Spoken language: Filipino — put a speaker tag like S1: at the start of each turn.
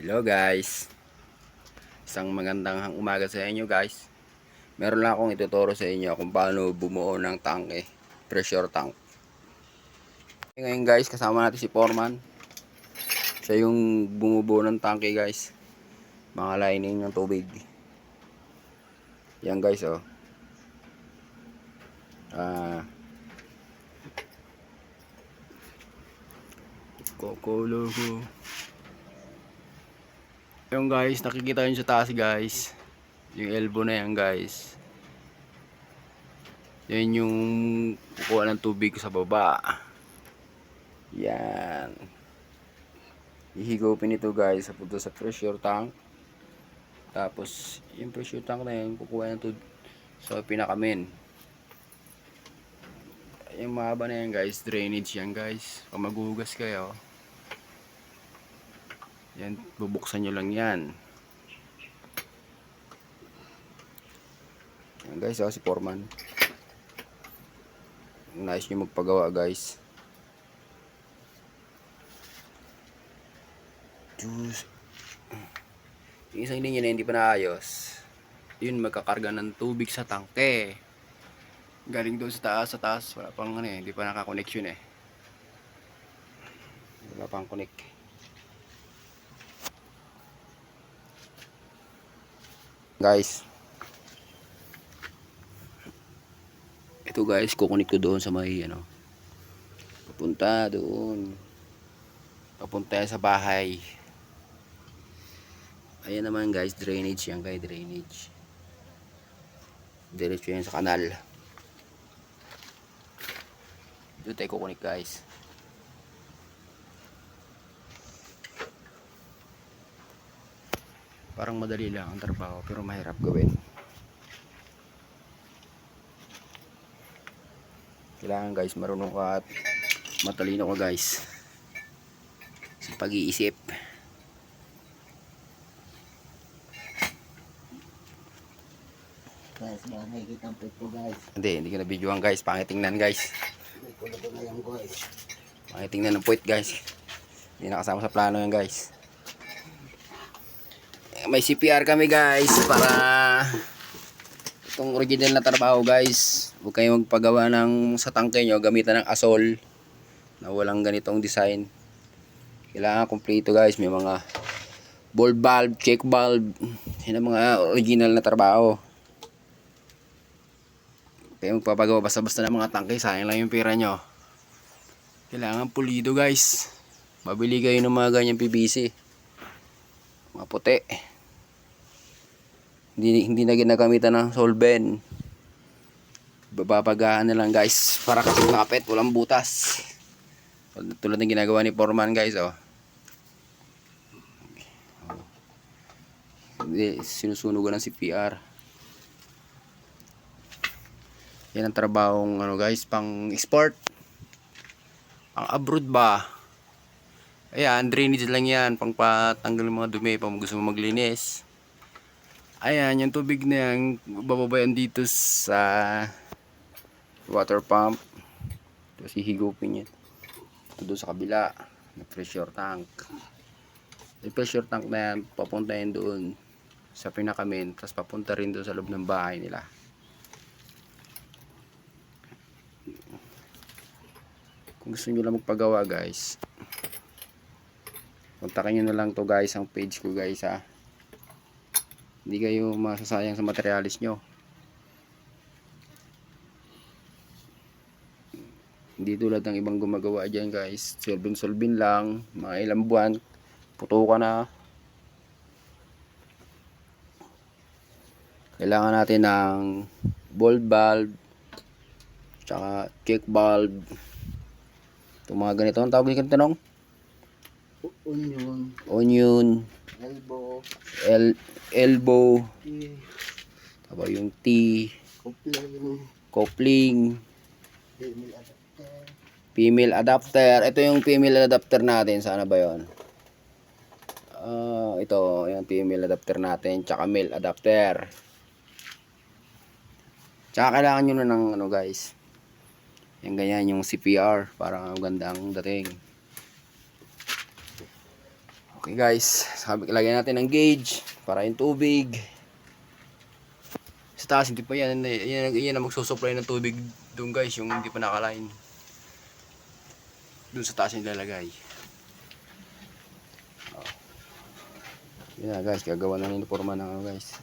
S1: Hello guys, isang magandang umaga sa inyo guys. Meron lang akong ituturo sa inyo kung paano bumuo ng tangke, pressure tank. Ngayon guys, kasama natin si Foreman. Siya yung bumubuo ng tangke guys, mga lining ng tubig. Yan guys oh. Kokolo ko. Yung guys, nakikita nyo sa taas guys, yung elbow na yan guys, yan yung kukuha ng tubig sa baba. Yan, ihigupin ito guys sa punta sa pressure tank. Tapos yung pressure tank na yan kukuha ng tubig sa pinakamin. Yung mahaba na yan guys, drainage yan guys. Pag maghuhugas kayo, yan, bubuksan nyo lang yan. Yan guys, si Foreman. Nice nyo magpagawa guys. Juice. Yung isang linya na hindi pa naayos, yun magkakarga ng tubig sa tangke. Galing doon sa taas wala pang hindi pa nakakoneksyon wala pang connect. Guys, ito guys, kukunik ko doon sa may papunta doon, papunta sa bahay. Ayan naman guys, drainage yan guys, drainage. Diretso yan sa kanal. Doon tayo kukunik guys. Parang madali lang ang trabaho pero mahirap gawin. Kailangan guys marunong ka at matalino ka guys sa pag-iisip.
S2: Guys, baka nakikita ang pit ko guys.
S1: Hindi ko na videoan guys, pangit tingnan guys.
S2: May kulo ko na yan guys.
S1: Pangit tingnan ng puwit guys. Hindi nakasama sa plano yan guys. May CPR kami guys para itong original na trabaho guys. Huwag kayong magpagawa ng sa tangke nyo gamitan ng asol na walang ganitong design. Kailangan kompleto guys. May mga ball valve, check valve. Yan ang mga original na trabaho. Kaya magpapagawa basta-basta ng mga tangke, sayang lang yung pera nyo. Kailangan pulido guys. Mabili kayo ng mga ganyang PVC, mga puti. Hindi na ginagamitan ng solvent. Babapagahan na lang guys para kapit-kapit, walang butas. Tulad ng ginagawa ni Foreman guys oh. Sinusunugan ng CPR. Yan ang trabahong guys, pang export, pang abroad ba. Ayan, drainage lang yan, pang patanggal ng mga dumi pag gusto mo maglinis. Ayan, yung tubig na yan bababayan dito sa water pump. Tapos hihigupin yan ito doon sa kabila na pressure tank. Yung pressure tank na yan papunta yan doon sa pinakamin, tapos papunta rin doon sa loob ng bahay nila. Kung gusto nyo lang magpagawa guys, kontakin nyo na lang to guys, ang page ko guys ha. Hindi kayo masasayang sa materialis nyo. Hindi tulad ng ibang gumagawa dyan guys, solvin lang, mga ilang buwan putukan na. Kailangan natin ng ball valve tsaka check valve. Itong mga ganito, ang tawag dito tanong? Onion, elbow, tapos yung T, coupling, female adapter. Ito yung female adapter natin. Sana ba yun? Ito yung female adapter natin, tsaka male adapter. Tsaka kailangan nyo na ng guys, yung ganyan, yung CPR para maganda ang dating. Okay guys, sabi lagyan natin ng gauge para yung tubig. Sa taas hindi pa yan, yan ang magsusupply ng tubig doon guys, yung hindi pa nakaline. Doon sa taas yung lalagay. Yan na guys, gagawa na ng uniforma ng ano guys.